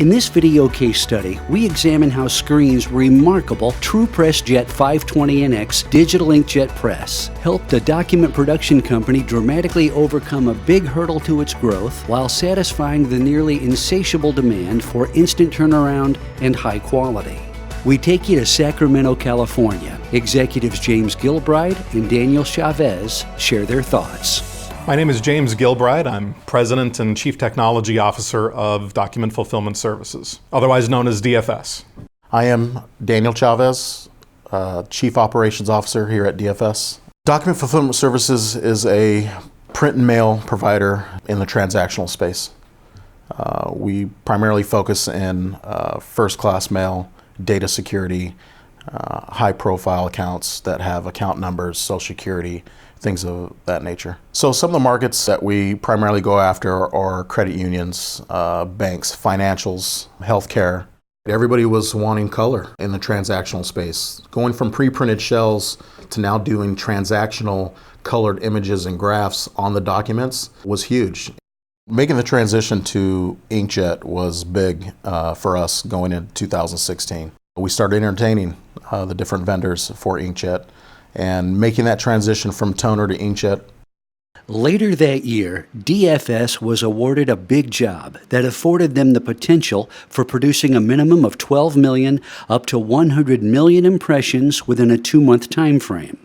In this video case study, we examine how Screen's remarkable Truepress Jet520NX digital inkjet press helped a document production company dramatically overcome a big hurdle to its growth while satisfying the nearly insatiable demand for instant turnaround and high quality. We take you to Sacramento, California. Executives James Gilbride and Daniel Chavez share their thoughts. My name is James Gilbride. I'm President and Chief Technology Officer of Document Fulfillment Services, otherwise known as DFS. I am Daniel Chavez, Chief Operations Officer here at DFS. Document Fulfillment Services is a print and mail provider in the transactional space. We primarily focus in first-class mail, data security, high-profile accounts that have account numbers, Social Security, things of that nature. So some of the markets that we primarily go after are credit unions, banks, financials, healthcare. Everybody was wanting color in the transactional space. Going from pre-printed shells to now doing transactional colored images and graphs on the documents was huge. Making the transition to inkjet was big for us going into 2016. We started entertaining the different vendors for inkjet and making that transition from toner to inkjet. Later that year, DFS was awarded a big job that afforded them the potential for producing a minimum of 12 million up to 100 million impressions within a 2-month time frame.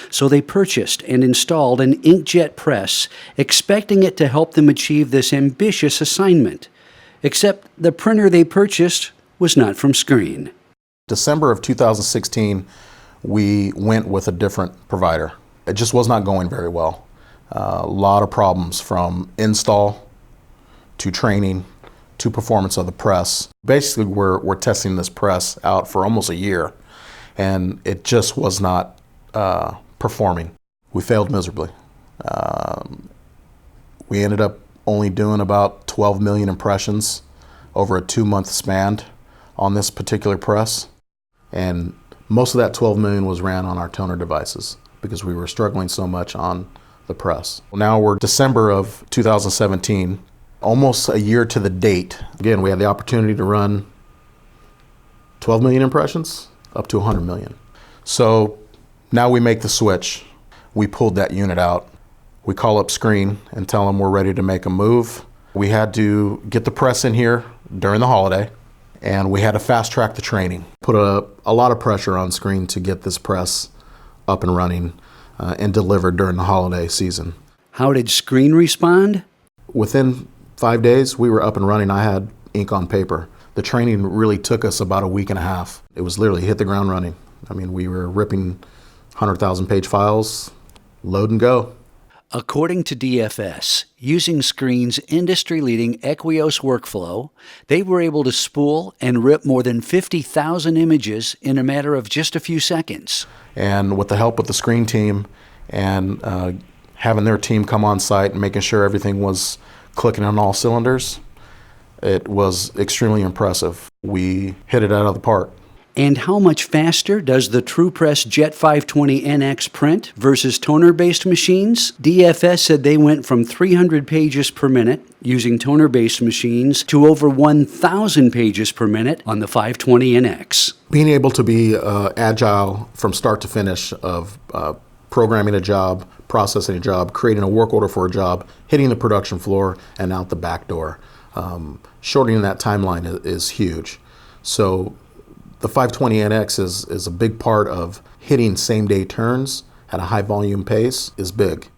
So they purchased and installed an inkjet press, expecting it to help them achieve this ambitious assignment. Except the printer they purchased was not from Screen. December of 2016, we went with a different provider. It just was not going very well. A lot of problems from install to training to performance of the press. Basically, we're testing this press out for almost a year, and it just was not performing. We failed miserably. We ended up only doing about 12 million impressions over a 2-month span on this particular press, and most of that 12 million was ran on our toner devices because we were struggling so much on the press. Now we're December of 2017, almost a year to the date. Again, we had the opportunity to run 12 million impressions up to 100 million. So now we make the switch. We pulled that unit out. We call up Screen and tell them we're ready to make a move. We had to get the press in here during the holiday, and we had to fast track the training. Put a lot of pressure on Screen to get this press up and running and delivered during the holiday season. How did Screen respond? Within 5 days, we were up and running. I had ink on paper. The training really took us about a week and a half. It was literally hit the ground running. I mean, we were ripping 100,000 page files, load and go. According to DFS, using Screen's industry-leading Equios workflow, they were able to spool and rip more than 50,000 images in a matter of just a few seconds. And with the help of the Screen team and having their team come on site and making sure everything was clicking on all cylinders, it was extremely impressive. We hit it out of the park. And how much faster does the Truepress Jet520NX print versus toner-based machines? DFS said they went from 300 pages per minute using toner-based machines to over 1,000 pages per minute on the 520NX. Being able to be agile from start to finish of programming a job, processing a job, creating a work order for a job, hitting the production floor, and out the back door. Shortening that timeline is huge. So the 520NX is a big part of hitting same-day turns at a high-volume pace is big.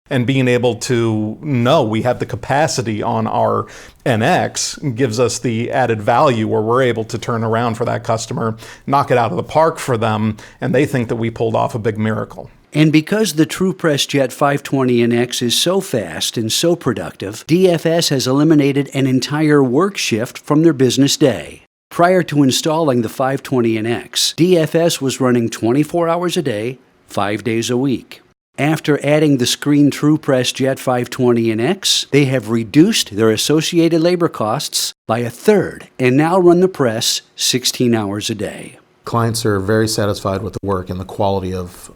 And being able to know we have the capacity on our NX gives us the added value where we're able to turn around for that customer, knock it out of the park for them, and they think that we pulled off a big miracle. And because the Truepress Jet520NX is so fast and so productive, DFS has eliminated an entire work shift from their business day. Prior to installing the 520NX, DFS was running 24 hours a day, 5 days a week. After adding the Screen Truepress Jet520NX, they have reduced their associated labor costs by 1/3 and now run the press 16 hours a day. Clients are very satisfied with the work and the quality of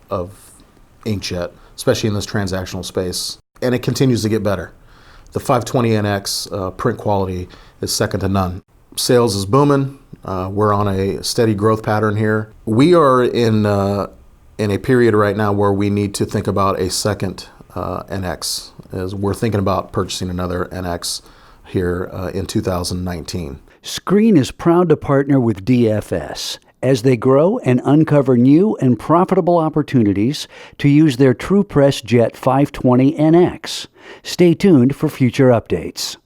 inkjet, especially in this transactional space. And it continues to get better. The 520NX print quality is second to none. Sales is booming. We're on a steady growth pattern here. We are in a period right now where we need to think about a second NX, as we're thinking about purchasing another NX here in 2019. Screen is proud to partner with DFS as they grow and uncover new and profitable opportunities to use their Truepress Jet520NX. Stay tuned for future updates.